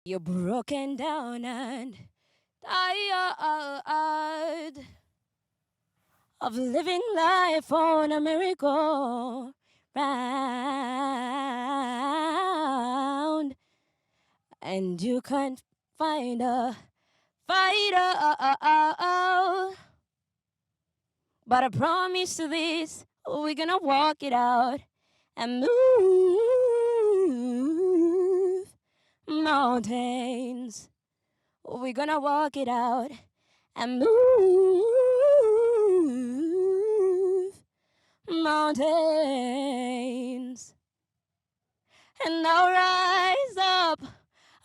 You're broken down and tired of living life on a merry-go-round, and you can't find a fighter. But I promise you this, we're gonna walk it out and move mountains. We're gonna walk it out and move mountains. And I'll rise up,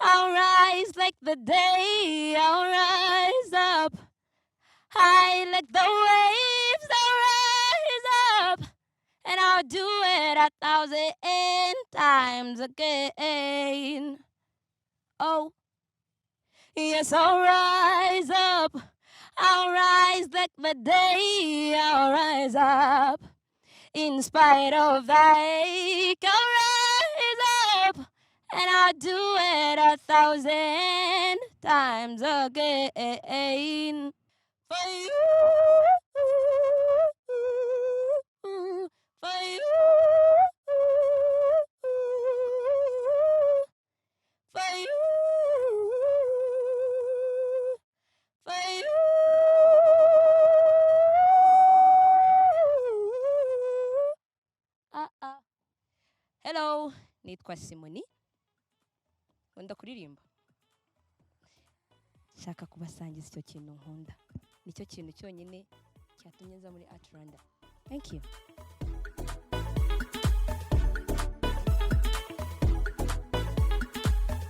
I'll rise like the day, I'll rise up high like the waves, I'll rise up, and I'll do it 1,000 times again. Oh, yes, I'll rise up, I'll rise like the day, I'll rise up. In spite of the ache, I'll rise up, and I'll do it 1,000 times again. For you, for you, for you, for you. Hello, nitwa Simonie. Nkunda kuririmba. Shaka kubasangiza icyo kintu nkunda. Nicyo kintu cyonyine cyatumye nza muri Art Rwanda. Thank you.